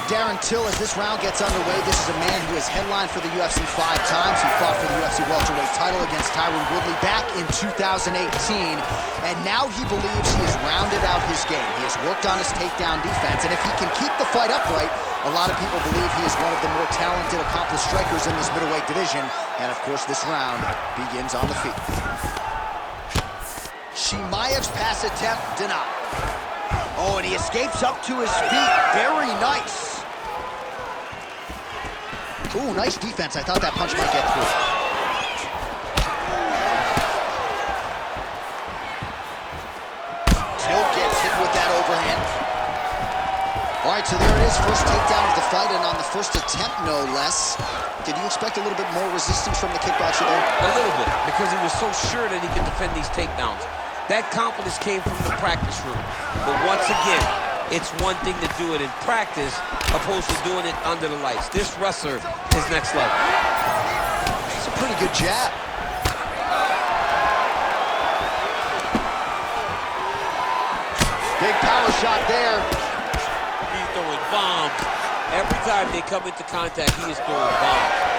at Darren Till as this round gets underway. This is a man who has headlined for the UFC 5 times. He fought for the UFC welterweight title against Tyron Woodley back in 2018. And now he believes he has rounded out his game. He has worked on his takedown defense. And if he can keep the fight upright, a lot of people believe he is one of the more talented, accomplished strikers in this middleweight division. And of course, this round begins on the feet. Chimaev's pass attempt denied. Oh, and he escapes up to his feet. Very nice. Ooh, nice defense. I thought that punch might get through. Till gets hit with that overhand. All right, so there it is. First takedown of the fight, and on the first attempt, no less. Did you expect a little bit more resistance from the kickboxer there? A little bit, because he was so sure that he could defend these takedowns. That confidence came from the practice room. But once again, it's one thing to do it in practice opposed to doing it under the lights. This wrestler is next level. It's a pretty good jab. Big power shot there. He's throwing bombs. Every time they come into contact, he is throwing bombs.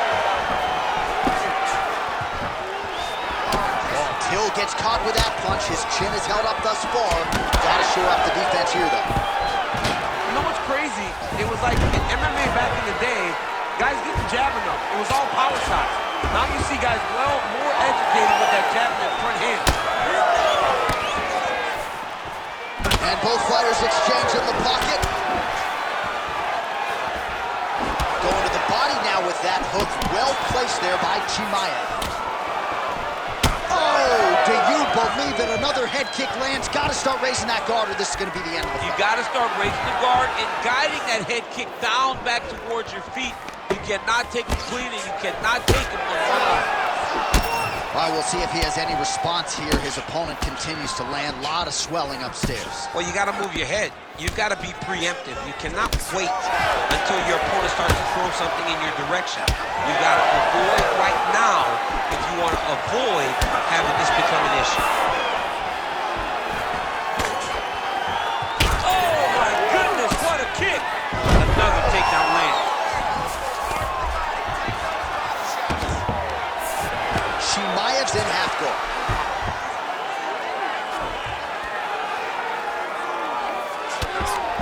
Till gets caught with that punch. His chin is held up thus far. Gotta show up the defense here, though. You know what's crazy? It was like in MMA back in the day, guys didn't jab enough. It was all power shots. Now you see guys more educated with that jab in their front hand. And both fighters exchange in the pocket. Going to the body now with that hook. Well placed there by Chimaev. Do you believe that another head kick lands? Got to start raising that guard or this is going to be the end of the fight. You got to start raising the guard and guiding that head kick down back towards your feet. You cannot take him clean and you cannot take him alone. All right, we'll see if he has any response here. His opponent continues to land. A lot of swelling upstairs. Well, you got to move your head. You've got to be preemptive. You cannot wait until your opponent starts to throw something in your direction. You got to avoid right now if you want to avoid having this become an issue. Oh, my goodness, what a kick. Another takedown land. Chimaev's in half guard.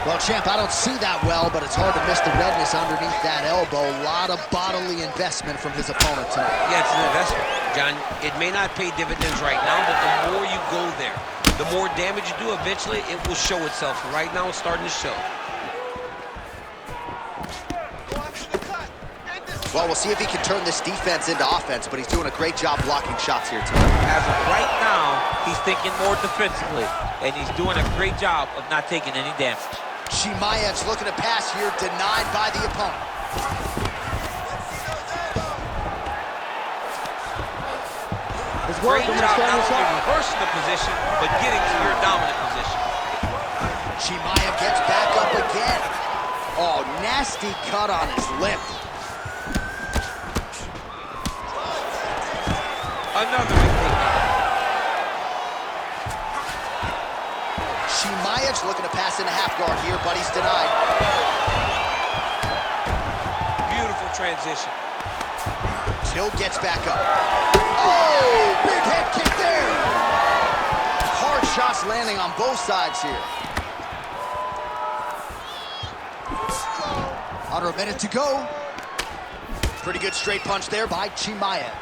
Well, champ, I don't see that well, but it's hard to miss the redness underneath that elbow. A lot of bodily investment from his opponent tonight. Yeah, it's an investment, John. It may not pay dividends right now, but the more you go there, the more damage you do, eventually it will show itself. Right now, it's starting to show. Well, we'll see if he can turn this defense into offense, but he's doing a great job blocking shots here tonight. As of right now, he's thinking more defensively, and he's doing a great job of not taking any damage. Chimaev's looking to pass here, denied by the opponent. Great job not only reversing the position, but getting to your dominant position. Chimaev gets back up again. Oh, nasty cut on his lip. Another big takedown. Chimaev's looking to pass into half guard here, but he's denied. Beautiful transition. Till gets back up. Oh, big head kick there. Hard shots landing on both sides here. Under a minute to go. Pretty good straight punch there by Chimaev.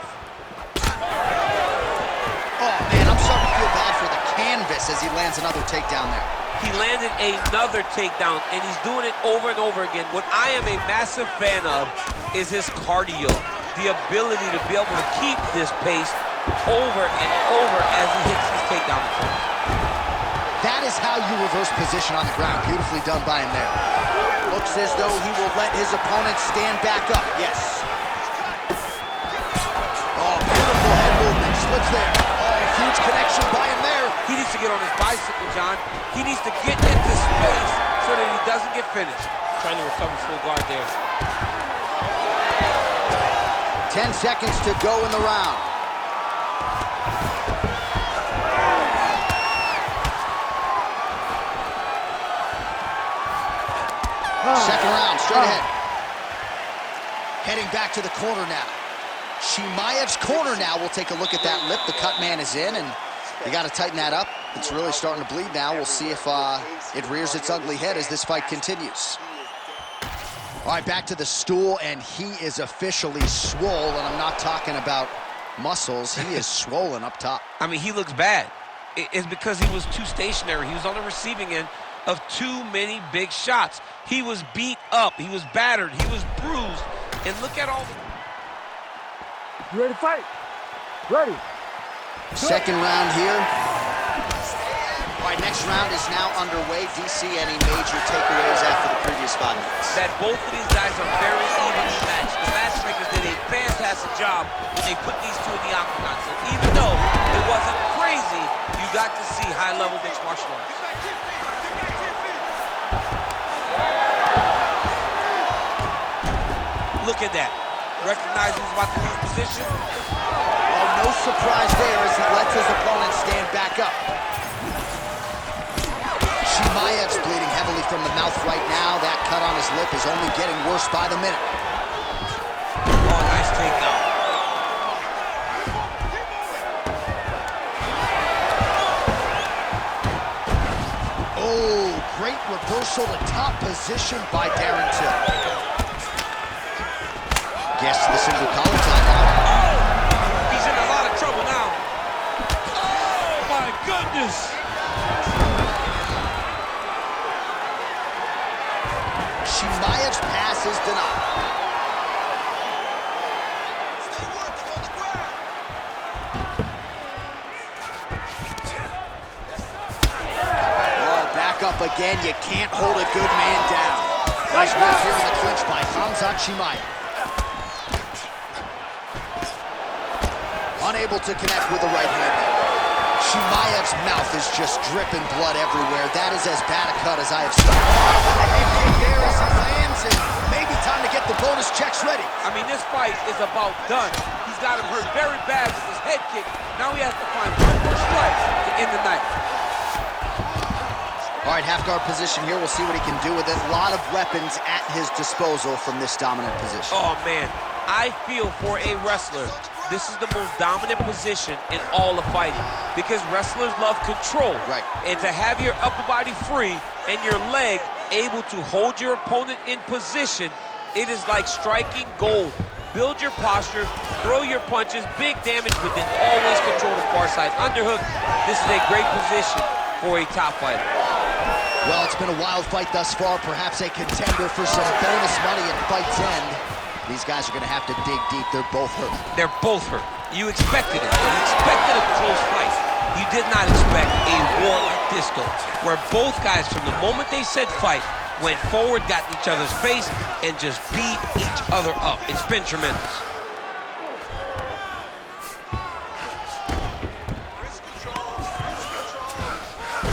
Oh, man, I'm starting to feel bad for the canvas as he lands another takedown there. He landed another takedown, and he's doing it over and over again. What I am a massive fan of is his cardio, the ability to be able to keep this pace over and over as he hits his takedown attempts. That is how you reverse position on the ground. Beautifully done by him there. Looks as though he will let his opponent stand back up. Yes. Oh, beautiful head movement. Slips there. Oh, huge connection by him there. He needs to get on his bicycle, John. He needs to get into space so that he doesn't get finished. Trying to recover full guard there. 10 seconds to go in the round. Second round, straight ahead. Heading back to the corner now. Chimaev's corner now. We'll take a look at that lip. The cut man is in, and you got to tighten that up. It's really starting to bleed now. We'll see if it rears its ugly head as this fight continues. All right, back to the stool, and he is officially swole, and I'm not talking about muscles. He is swollen up top. I mean, he looks bad. It's because he was too stationary. He was on the receiving end of too many big shots. He was beat up. He was battered. He was bruised. And look at all the... You ready to fight? Ready. Second round here. All right, next round is now underway. DC, any major takeaways after the previous 5 minutes? That both of these guys are very evenly matched. The matchmakers did a fantastic job when they put these two in the octagon. So even though it wasn't crazy, you got to see high-level mixed martial arts. Look at that. Recognizing he's about to lose position. Oh, no surprise there as he lets his opponent stand back up. Chimaev's bleeding heavily from the mouth right now. That cut on his lip is only getting worse by the minute. Oh, nice takedown. Oh, great reversal to top position by Darren Till. Gets the single collar tie now. Oh, he's in a lot of trouble now. Oh, my goodness. Chimaev's pass is denied. Oh, back up again. You can't hold a good man down. Nice work here in the clinch by Khamzat Chimaev. Unable to connect with the right hand. Chimaev's mouth is just dripping blood everywhere. That is as bad a cut as I have seen. There as he lands, and maybe time to get the bonus checks ready. I mean, this fight is about done. He's got him hurt very bad with his head kick. Now he has to find one more strike to end the night. All right, half guard position here. We'll see what he can do with it. A lot of weapons at his disposal from this dominant position. Oh, man. I feel for a wrestler, this is the most dominant position in all of fighting because wrestlers love control. Right. And to have your upper body free and your leg able to hold your opponent in position, it is like striking gold. Build your posture, throw your punches, big damage, but then always control the far side underhook. This is a great position for a top fighter. Well, it's been a wild fight thus far, perhaps a contender for some bonus money at fight's end. These guys are going to have to dig deep. They're both hurt. They're both hurt. You expected it. You expected a close fight. You did not expect a war like this, though, where both guys, from the moment they said fight, went forward, got in each other's face, and just beat each other up. It's been tremendous.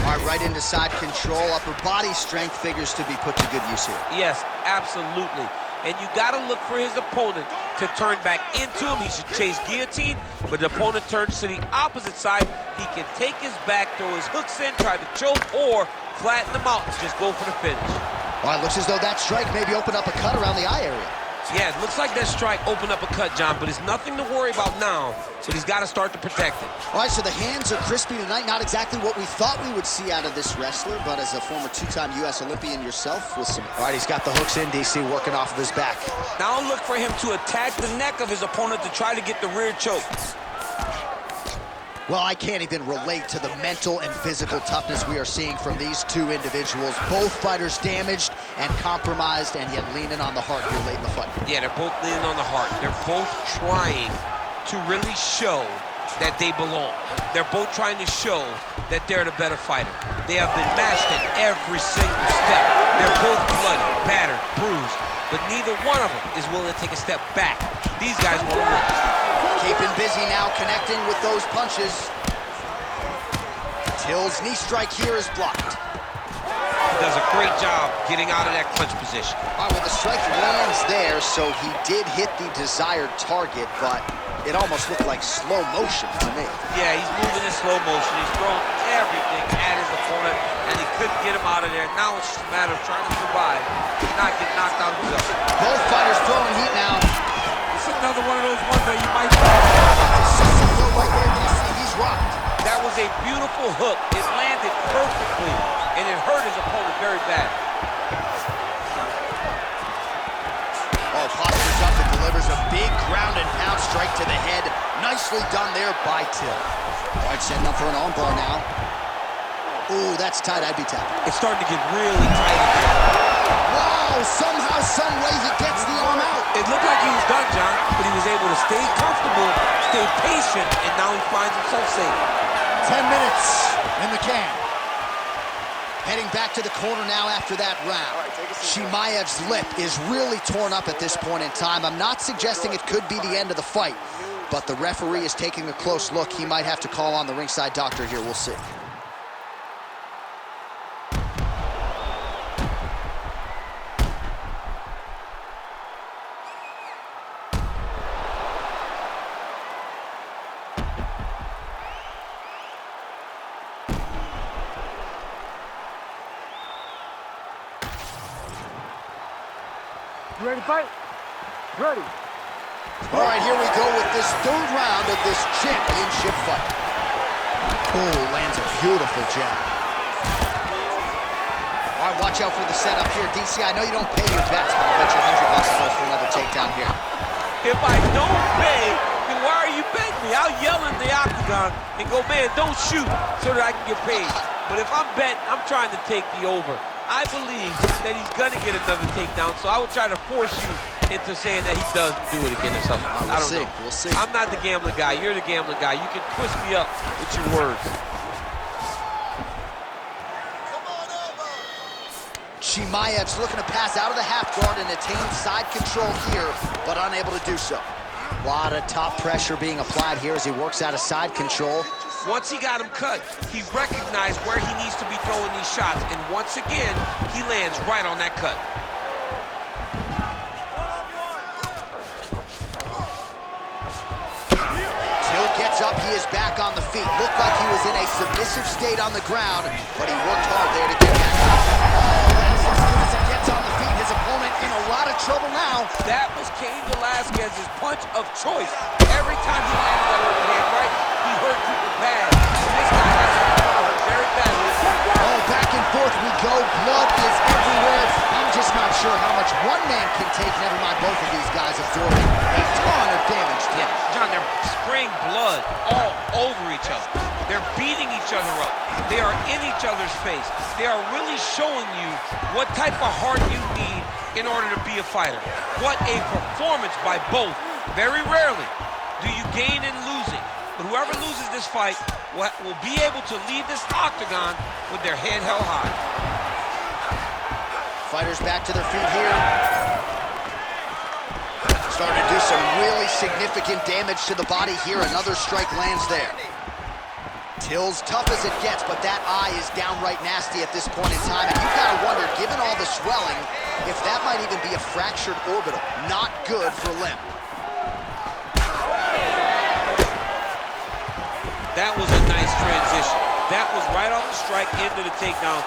All right, right into side control. Upper body strength figures to be put to good use here. Yes, absolutely. And you got to look for his opponent to turn back into him. He should chase guillotine, but the opponent turns to the opposite side. He can take his back, throw his hooks in, try to choke, or flatten him out and just go for the finish. All right, looks as though that strike maybe opened up a cut around the eye area. Yeah, it looks like that strike opened up a cut, John, but it's nothing to worry about now, but he's got to start to protect it. All right, so the hands are crispy tonight. Not exactly what we thought we would see out of this wrestler, but as a former two-time U.S. Olympian yourself with some... All right, he's got the hooks in, DC, working off of his back. Now look for him to attack the neck of his opponent to try to get the rear choke. Well, I can't even relate to the mental and physical toughness we are seeing from these two individuals. Both fighters damaged and compromised, and yet leaning on the heart here late in the fight. Yeah, they're both leaning on the heart. They're both trying to really show that they belong. They're both trying to show that they're the better fighter. They have been matched at every single step. They're both bloody, battered, bruised, but neither one of them is willing to take a step back. These guys want to win. Keeping busy now, connecting with those punches. Till's knee strike here is blocked. He does a great job getting out of that clinch position. All right, well, the strike lands there, so he did hit the desired target, but It almost looked like slow motion to me. Yeah, he's moving in slow motion. He's throwing everything at his opponent, and he couldn't get him out of there. Now it's just a matter of trying to survive and not get knocked out himself. Both fighters throwing heat now. It's another one of those ones that you might... Right there, DC, he's rocked. That was a beautiful hook. It landed perfectly, and it hurt his opponent very bad. Oh, postures up and delivers a big ground and pound strike to the head. Nicely done there by Till. All right, setting up for an armbar now. Ooh, that's tight. I'd be tapped. It's starting to get really tight again. Wow, somehow, some way he gets the arm out. It looked like he was done, John, but he was able to stay comfortable, stay patient, and now he finds himself safe. 10 minutes in the can. Heading back to the corner now after that round. Chimaev's lip is really torn up at this point in time. I'm not suggesting it could be the end of the fight, but the referee is taking a close look. He might have to call on the ringside doctor here. We'll see. You ready to fight? Ready. All right, here we go with this third round of this championship fight. Oh, lands a beautiful jab. All right, watch out for the setup here. DC, I know you don't pay your bets, but I'll bet you $100 for another takedown here. If I don't pay, then why are you betting me? I'll yell in the octagon and go, man, don't shoot, so that I can get paid. But if I'm betting, I'm trying to take the over. I believe that he's gonna get another takedown, so I would try to force you into saying that he does do it again or something. I don't know. We'll see. I'm not the gambling guy. You're the gambling guy. You can twist me up with your words. Chimaev's looking to pass out of the half guard and attain side control here, but unable to do so. A lot of top pressure being applied here as he works out of side control. Once he got him cut, he recognized where he needs to be throwing these shots, and once again, he lands right on that cut. Till gets up, he is back on the feet. Looked like he was in a submissive state on the ground, but he worked hard there to get back up. Oh, that's as good as it gets on the feet. His opponent in a lot of trouble now. That was Cain Velasquez's punch of choice. Every time he landed that overhand right, he hurt people bad. This guy has hurt very badly. Oh, back and forth we go. Blood is everywhere. I'm just not sure how much one man can take. Never mind both of these guys absorbing a ton of damage. Yeah, John, they're spraying blood all over each other. They're beating each other up. They are in each other's face. They are really showing you what type of heart you need in order to be a fighter. What a performance by both. Very rarely do you gain in losing. But whoever loses this fight will be able to leave this octagon with their head held high. Fighters back to their feet here. Starting to do some really significant damage to the body here. Another strike lands there. Till's tough as it gets, but that eye is downright nasty at this point in time. And you've got to wonder, given all the swelling, if that might even be a fractured orbital. Not good for Lim. That was a nice transition. That was right off the strike into the takedown,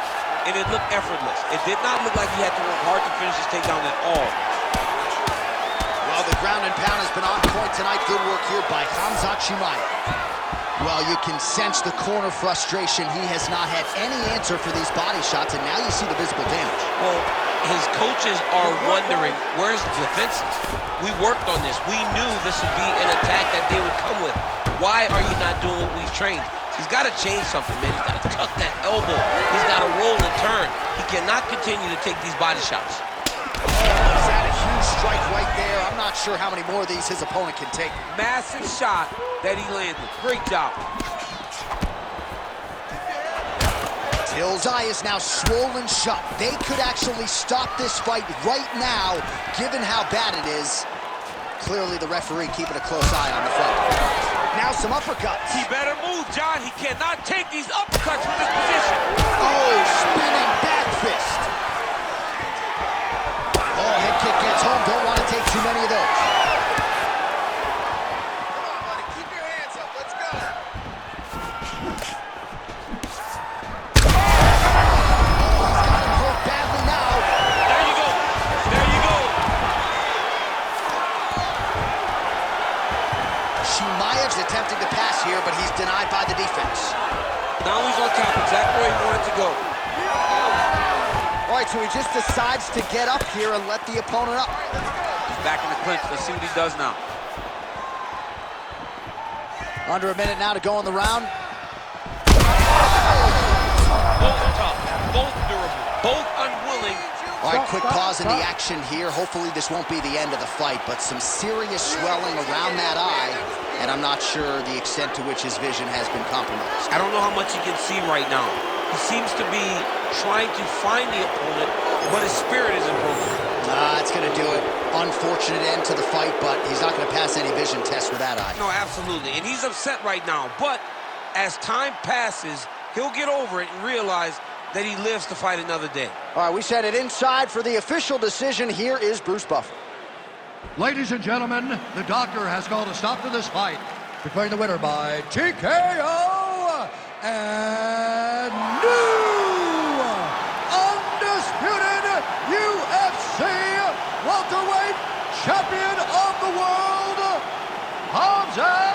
and it looked effortless. It did not look like he had to work hard to finish his takedown at all. Well, the ground and pound has been on point tonight. Good work here by Khamzat Chimaev. Well, you can sense the corner frustration. He has not had any answer for these body shots, and now you see the visible damage. Well, his coaches are wondering, where's the defenses? We worked on this. We knew this would be an attack that they would come with. Why are you not doing what we've trained? He's got to change something, man. He's got to tuck that elbow. He's got to roll and turn. He cannot continue to take these body shots. He's had a huge strike right there. I'm not sure how many more of these his opponent can take. Massive shot that he landed. Great job. Till's eye is now swollen shut. They could actually stop this fight right now, given how bad it is. Clearly the referee keeping a close eye on the fight. Now some uppercuts. He better move, John. He cannot take these uppercuts from this position. Oh, spinning back fist. Oh, head kick gets home. Don't want to take too many of those. there, but he's denied by the defense. Now he's on top, exactly where he wanted to go. All right, so he just decides to get up here and let the opponent up. He's back in the clinch. Let's see what he does now. Under a minute now to go in the round. Both tough, both durable, both unwilling. All right, quick pause in the action here. Hopefully this won't be the end of the fight, but some serious swelling around that eye, and I'm not sure the extent to which his vision has been compromised. I don't know how much he can see right now. He seems to be trying to find the opponent, but his spirit isn't broken. That's going to do it. Unfortunate end to the fight, but he's not going to pass any vision test with that eye. No, absolutely, and he's upset right now, but as time passes, he'll get over it and realize that he lives to fight another day. All right, we send it inside for the official decision. Here is Bruce Buffer. Ladies and gentlemen, the doctor has called a stop to this fight, declaring the winner by TKO and new undisputed UFC welterweight champion of the world, Hamza